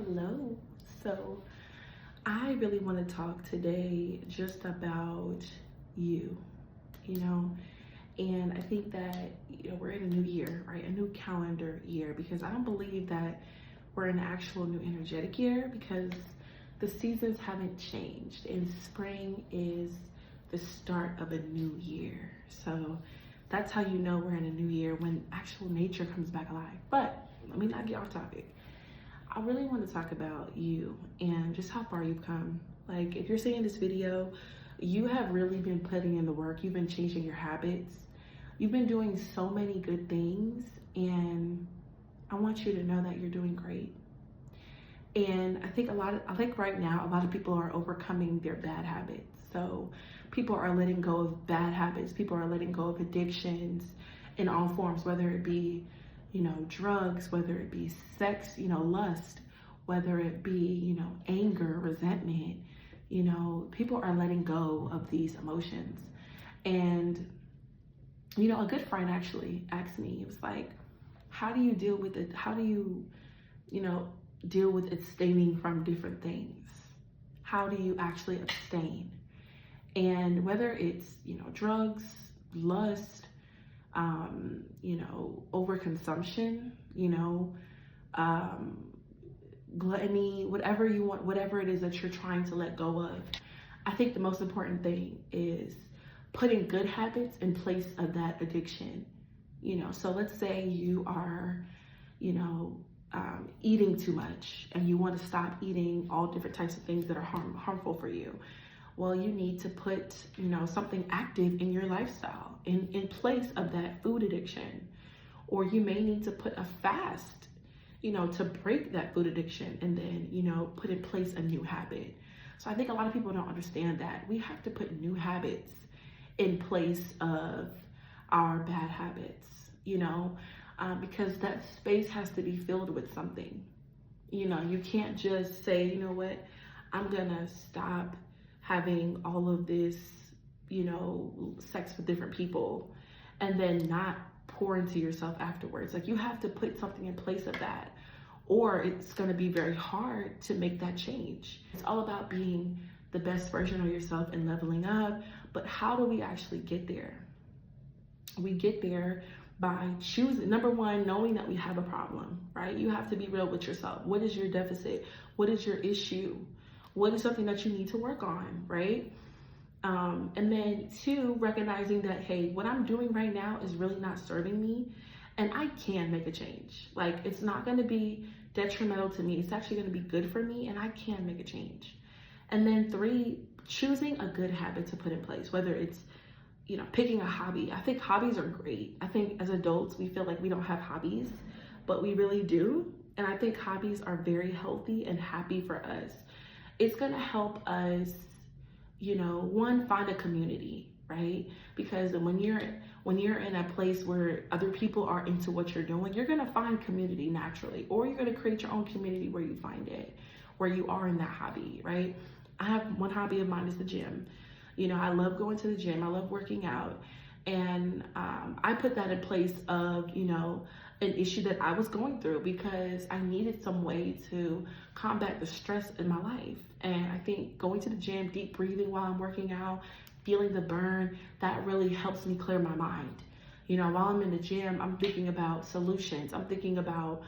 Hello. So, I really want to talk today just about you, you know, and I think that, we're in a new year, right? A new calendar year, because I don't believe that we're in an actual new energetic year because the seasons haven't changed, and spring is the start of a new year. So, that's how you know we're in a new year when actual nature comes back alive. But let me not get off topic. I really want to talk about you and just how far you've come. Like, if you're seeing this video, you have really been putting in the work. You've been changing your habits. You've been doing so many good things, and I want you to know that you're doing great. And I think right now, a lot of people are overcoming their bad habits. So people are letting go of bad habits. People are letting go of addictions in all forms, whether it be drugs, whether it be sex, lust, whether it be, anger, resentment, people are letting go of these emotions. And, a good friend actually asked me, it was like, how do you deal with it? How do you, deal with abstaining from different things? How do you actually abstain? And whether it's, drugs, lust, overconsumption, gluttony, whatever you want, whatever it is that you're trying to let go of. I think the most important thing is putting good habits in place of that addiction. So let's say you are, eating too much and you want to stop eating all different types of things that are harmful for you. Well, you need to put, something active in your lifestyle in place of that food addiction. Or you may need to put a fast, to break that food addiction and then, put in place a new habit. So I think a lot of people don't understand that. We have to put new habits in place of our bad habits, because that space has to be filled with something. You can't just say, what, I'm gonna stop having all of this, sex with different people and then not pour into yourself afterwards. Like, you have to put something in place of that, or it's going to be very hard to make that change. It's all about being the best version of yourself and leveling up. But how do we actually get there? We get there by choosing, number one, knowing that we have a problem, right? You have to be real with yourself. What is your deficit? What is your issue? What is something that you need to work on, right? And then two, recognizing that, hey, what I'm doing right now is really not serving me, and I can make a change. Like, it's not going to be detrimental to me. It's actually going to be good for me, and I can make a change. And then three, choosing a good habit to put in place, whether it's, picking a hobby. I think hobbies are great. I think as adults, we feel like we don't have hobbies, but we really do. And I think hobbies are very healthy and happy for us. It's going to help us, one, find a community, right? Because when you're in a place where other people are into what you're doing, you're going to find community naturally, or you're going to create your own community where you find it, where you are in that hobby, right? I have one hobby of mine is the gym. I love going to the gym. I love working out. And I put that in place of, an issue that I was going through because I needed some way to combat the stress in my life. And I think going to the gym, deep breathing while I'm working out, feeling the burn, that really helps me clear my mind. While I'm in the gym, I'm thinking about solutions. I'm thinking about,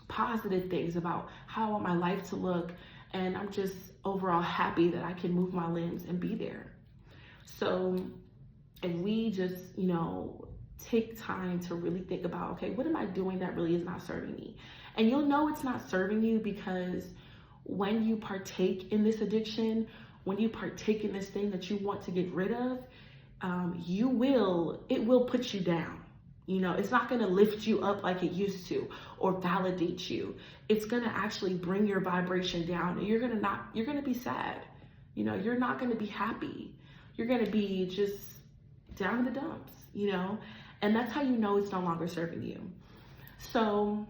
positive things about how I want my life to look. And I'm just overall happy that I can move my limbs and be there. So if we just, take time to really think about, okay, what am I doing that really is not serving me? And you'll know it's not serving you because when you partake in this addiction, when you partake in this thing that you want to get rid of, it will put you down. It's not going to lift you up like it used to or validate you. It's going to actually bring your vibration down, and you're going to be sad. You're not going to be happy. You're going to be just down in the dumps, and that's how you know it's no longer serving you. So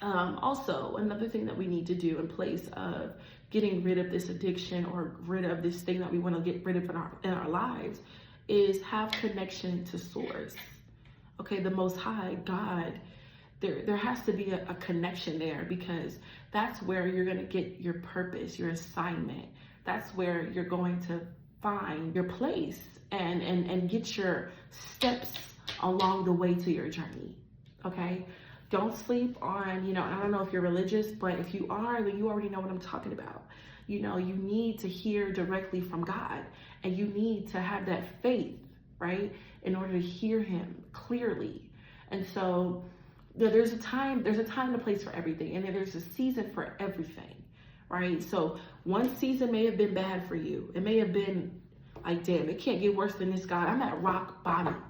also another thing that we need to do in place of getting rid of this addiction or rid of this thing that we want to get rid of in our lives is have connection to source. Okay, the Most High, God, There has to be a connection there, because that's where you're going to get your purpose, your assignment. That's where you're going to find your place and get your steps along the way to your journey. Okay? Don't sleep on, I don't know if you're religious, but if you are, then you already know what I'm talking about. You need to hear directly from God, and you need to have that faith, right? In order to hear him clearly. And so there's a time and a place for everything, and there's a season for everything, right? So one season may have been bad for you. It may have been like, damn, it can't get worse than this, God. I'm at rock bottom.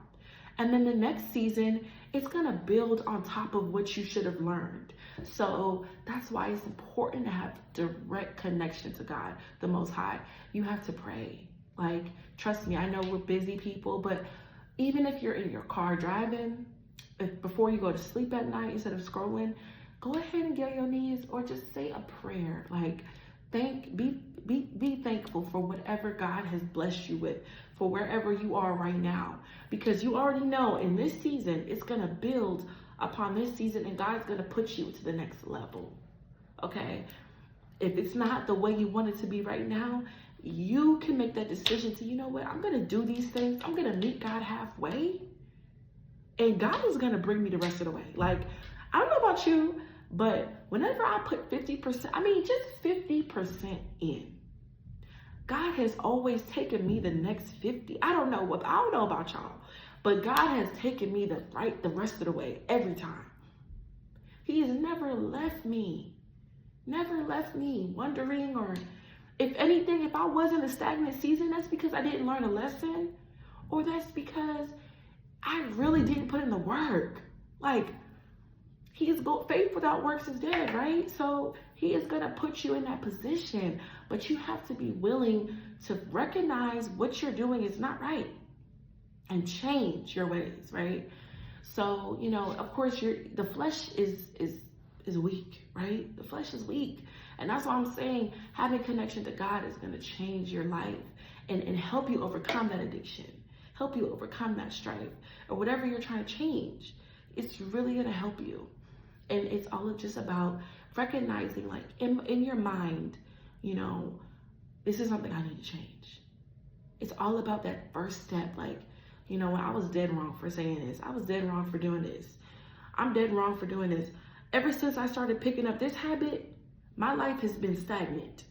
And then the next season, it's going to build on top of what you should have learned. So that's why it's important to have direct connection to God, the Most High. You have to pray. Like, trust me, I know we're busy people, but even if you're in your car driving, before you go to sleep at night, instead of scrolling, go ahead and get on your knees or just say a prayer. Like, be thankful for whatever God has blessed you with, for wherever you are right now, because you already know in this season it's going to build upon this season, and God's going to put you to the next level. Okay? If it's not the way you want it to be right now, you can make that decision to, you know what, I'm going to do these things. I'm going to meet God halfway, and God is going to bring me the rest of the way. Like, I don't know about you, but whenever I put 50%, just 50% in, God has always taken me the next 50. I don't know about y'all, but God has taken me the rest of the way every time. He has never left me wondering, or if anything, if I was in a stagnant season, that's because I didn't learn a lesson, or that's because I really didn't put in the work. Like, faith without works is dead, right? So he is going to put you in that position, but you have to be willing to recognize what you're doing is not right and change your ways, right? So, of course, the flesh is weak, right? The flesh is weak. And that's why I'm saying having connection to God is going to change your life and help you overcome that addiction, help you overcome that strife, or whatever you're trying to change. It's really going to help you. And it's all just about recognizing, like, in your mind, this is something I need to change. It's all about that first step. Like, when I was dead wrong for saying this. I was dead wrong for doing this. I'm dead wrong for doing this. Ever since I started picking up this habit, my life has been stagnant.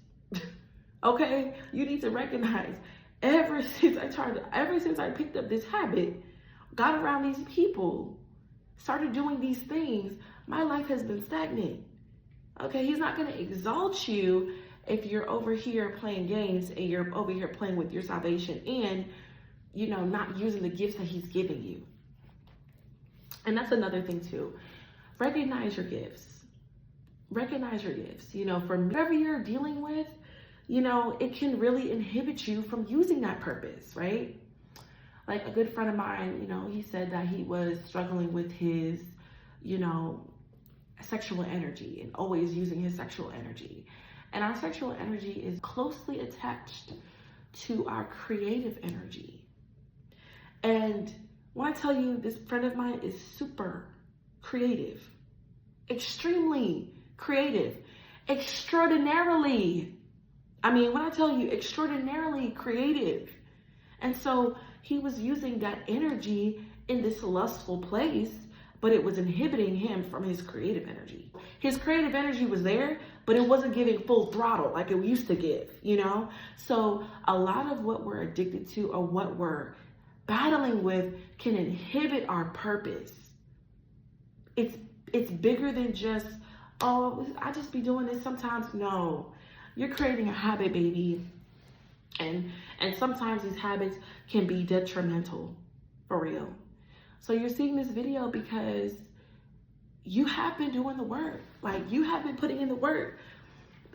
Okay? You need to recognize, ever since I picked up this habit, got around these people, started doing these things, my life has been stagnant. Okay, he's not going to exalt you if you're over here playing games and you're over here playing with your salvation and, not using the gifts that he's giving you. And that's another thing too. Recognize your gifts. Recognize your gifts. For whatever you're dealing with, it can really inhibit you from using that purpose, right? Like a good friend of mine, he said that he was struggling with his, sexual energy and always using his sexual energy. And our sexual energy is closely attached to our creative energy. And when I tell you, this friend of mine is super creative, extremely creative, extraordinarily. When I tell you extraordinarily creative. And so he was using that energy in this lustful place, but it was inhibiting him from his creative energy. His creative energy was there, but it wasn't giving full throttle like it used to give, So a lot of what we're addicted to or what we're battling with can inhibit our purpose. It's bigger than just, oh, I just be doing this sometimes. No, you're creating a habit, baby. And sometimes these habits can be detrimental, for real. So you're seeing this video because you have been doing the work. Like, you have been putting in the work.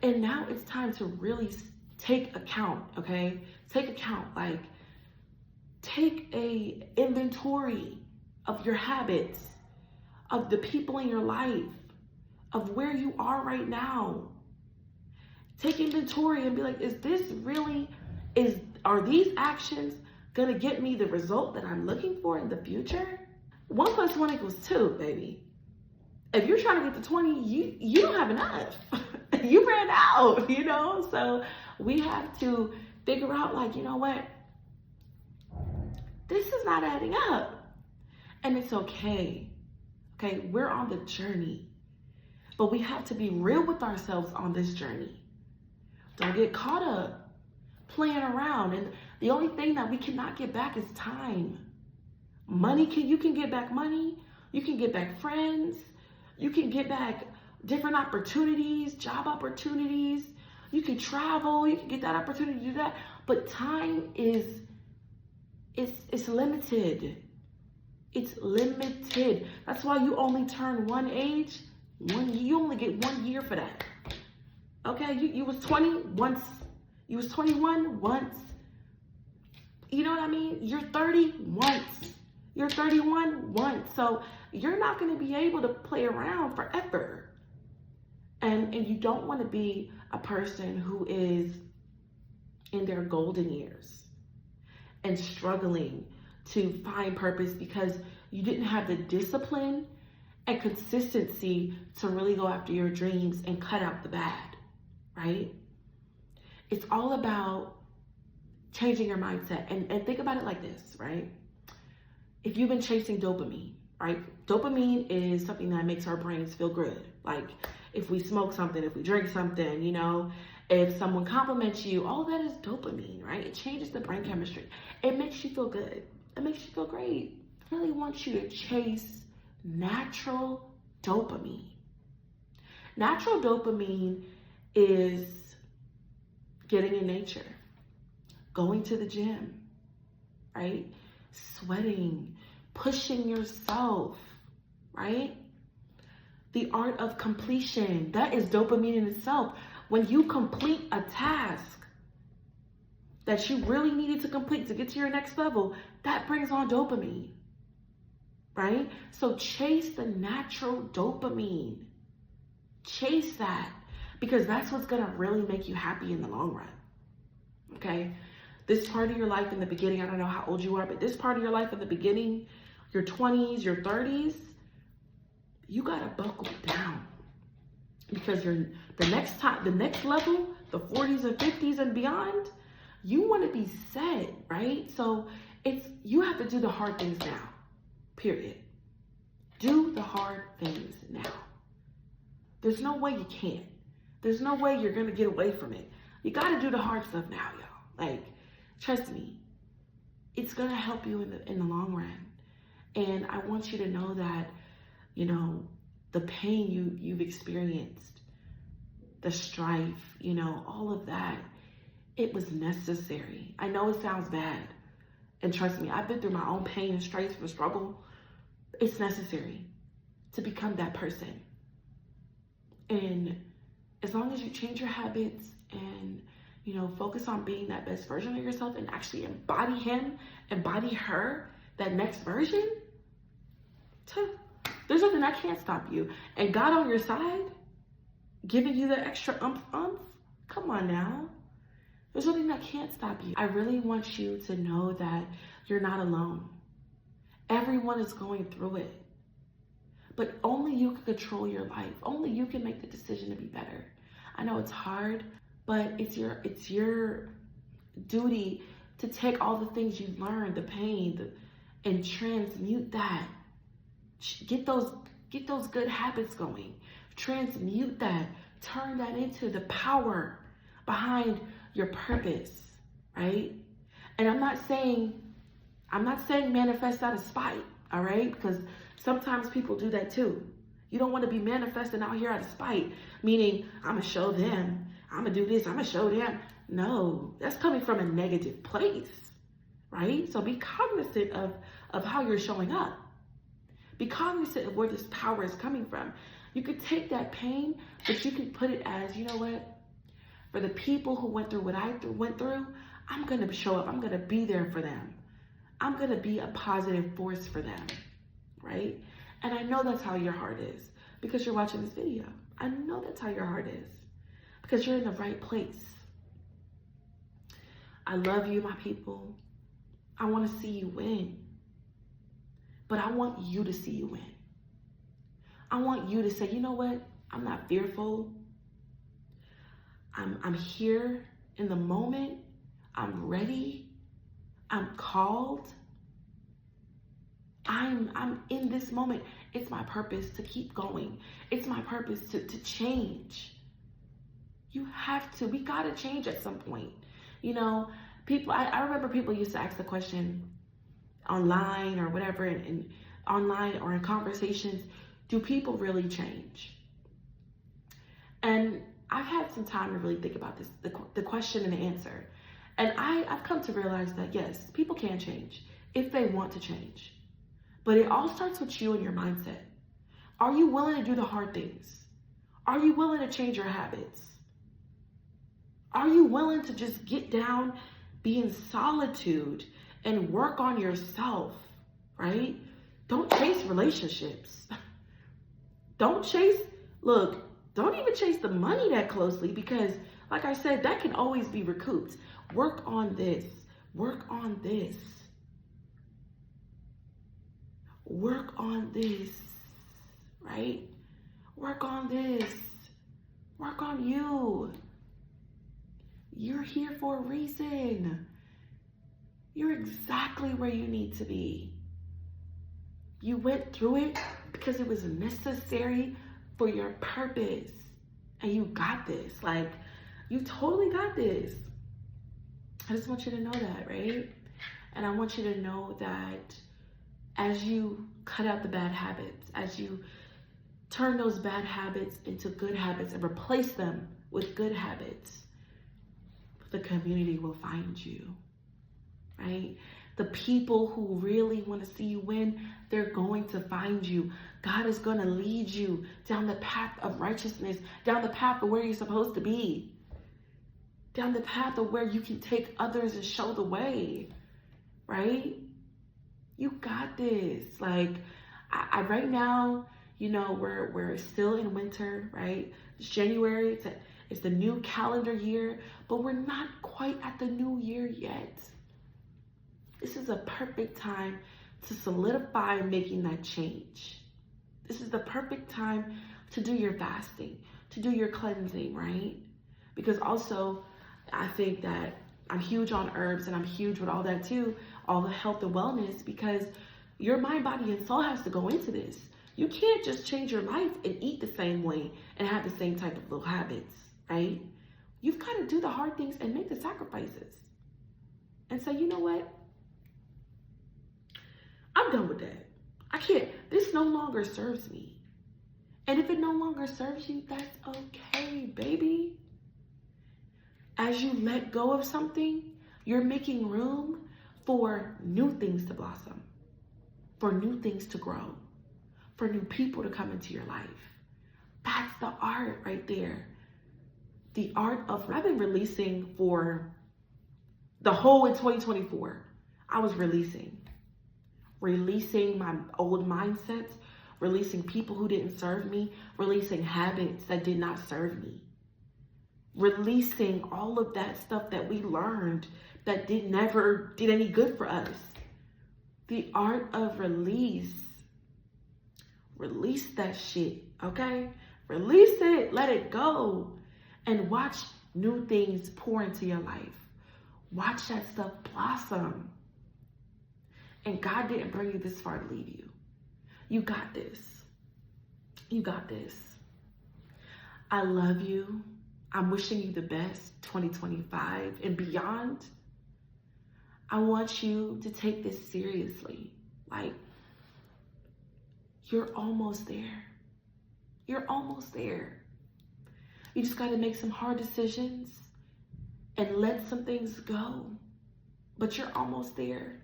And now it's time to really take account, okay? Take account. Like, take a inventory of your habits, of the people in your life, of where you are right now. Take inventory and be like, are these actions gonna get me the result that I'm looking for in the future? 1 + 1 = 2, baby. If you're trying to get to 20, you don't have enough. You ran out, you know? So we have to figure out, like, you know what? This is not adding up. And it's okay. Okay, we're on the journey. But we have to be real with ourselves on this journey. Don't get caught up playing around. And the only thing that we cannot get back is time. Money, you can get back money. You can get back friends. You can get back different opportunities, job opportunities. You can travel. You can get that opportunity to do that. But time is limited. It's limited. That's why you only turn one age. You only get 1 year for that. Okay, you was 20 once. You was 21 once. You know what I mean? You're 30 once. You're 31 once. So you're not going to be able to play around forever. And you don't want to be a person who is in their golden years and struggling to find purpose because you didn't have the discipline and consistency to really go after your dreams and cut out the bad, right? It's all about changing your mindset. And think about it like this, right? If you've been chasing dopamine, right? Dopamine is something that makes our brains feel good. Like if we smoke something, if we drink something, you know, if someone compliments you, all that is dopamine, right? It changes the brain chemistry. It makes you feel good. It makes you feel great. I really want you to chase natural dopamine. Natural dopamine is getting in nature, going to the gym, right? Sweating, pushing yourself, right? The art of completion, that is dopamine in itself. When you complete a task that you really needed to complete to get to your next level, that brings on dopamine, right? So chase the natural dopamine. Chase that, because that's what's gonna really make you happy in the long run, okay? This part of your life in the beginning, I don't know how old you are, but this part of your life in the beginning, your 20s, your 30s, you gotta buckle down, because the next level, the 40s and 50s and beyond, you want to be set, right? So you have to do the hard things now, period. Do the hard things now. There's no way you can't. There's no way you're gonna get away from it. You gotta do the hard stuff now, y'all. Like, trust me, it's gonna help you in the long run. And I want you to know that, you know, the pain you've experienced, the strife, you know, all of that, it was necessary. I know it sounds bad. And trust me, I've been through my own pain and strife and struggle. It's necessary to become that person. And as long as you change your habits and, you know, focus on being that best version of yourself and actually embody him, embody her, that next version, there's nothing that can't stop you. And God on your side, giving you the extra umph. Come on now. There's nothing that can't stop you. I really want you to know that you're not alone. Everyone is going through it. But only you can control your life. Only you can make the decision to be better. I know it's hard, but it's your duty to take all the things you've learned, the pain, and transmute that. Get those good habits going. Transmute that. Turn that into the power behind your purpose, right? And I'm not saying manifest out of spite, all right? Because sometimes people do that too. You don't want to be manifesting out here out of spite, meaning I'm gonna show them, I'm gonna do this, I'm gonna show them. No, that's coming from a negative place, right? So be cognizant of how you're showing up. Be cognizant of where this power is coming from. You could take that pain, but you can put it as, you know what? For the people who went through what I went through, I'm going to show up. I'm going to be there for them. I'm going to be a positive force for them, right? And I know that's how your heart is because you're watching this video. I know that's how your heart is because you're in the right place. I love you, my people. I want to see you win. But I want you to see you win. I want you to say, you know what? I'm not fearful. I'm here in the moment. I'm ready. I'm called. I'm in this moment. It's my purpose to keep going. It's my purpose to change. You have to. We got to change at some point. You know, people, I remember people used to ask the question online or whatever, and online or in conversations, do people really change? And I've had some time to really think about this, the question and the answer. And I've come to realize that yes, people can change if they want to change. But it all starts with you and your mindset. Are you willing to do the hard things? Are you willing to change your habits? Are you willing to just get down, be in solitude, and work on yourself, right? Don't chase relationships. Don't even chase the money that closely, because like I said, that can always be recouped. Work on this. Work on this. Work on this, right? Work on this. Work on you. You're here for a reason. You're exactly where you need to be. You went through it because it was necessary for your purpose. And you got this. Like, you totally got this. I just want you to know that, right? And I want you to know that as you cut out the bad habits, as you turn those bad habits into good habits and replace them with good habits, the community will find you, right? The people who really want to see you win, they're going to find you. God is going to lead you down the path of righteousness, down the path of where you're supposed to be, down the path of where you can take others and show the way, right? You got this. Like, I right now, you know, we're still in winter, right? It's January. It's the new calendar year, but we're not quite at the new year yet. This is a perfect time to solidify making that change. This is the perfect time to do your fasting, to do your cleansing, right? Because also, I think that I'm huge on herbs, and I'm huge with all that too, all the health and wellness, because your mind, body, and soul has to go into this. You can't just change your life and eat the same way and have the same type of little habits, right? You've got to do the hard things and make the sacrifices and say, you know what? I'm done with that. I can't. This no longer serves me. And if it no longer serves you, that's okay, baby. As you let go of something, you're making room for new things to blossom, for new things to grow, for new people to come into your life. That's the art right there. The art of, I've been releasing for the whole in 2024. I was releasing my old mindsets, releasing people who didn't serve me, releasing habits that did not serve me, releasing all of that stuff that we learned that never did any good for us. The art of release. Release that shit, okay? Release it, let it go, and watch new things pour into your life. Watch that stuff blossom. And God didn't bring you this far to leave you. You got this. You got this. I love you. I'm wishing you the best 2025 and beyond. I want you to take this seriously. Like, you're almost there. You're almost there. You just got to make some hard decisions and let some things go. But you're almost there.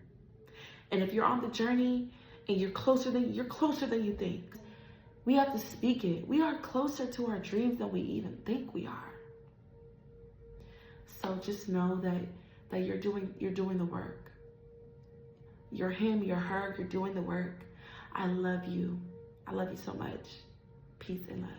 And if you're on the journey and you're closer than you think, we have to speak it. We are closer to our dreams than we even think we are. So just know that you're doing the work. You're him, you're her, you're doing the work. I love you. I love you so much. Peace and love.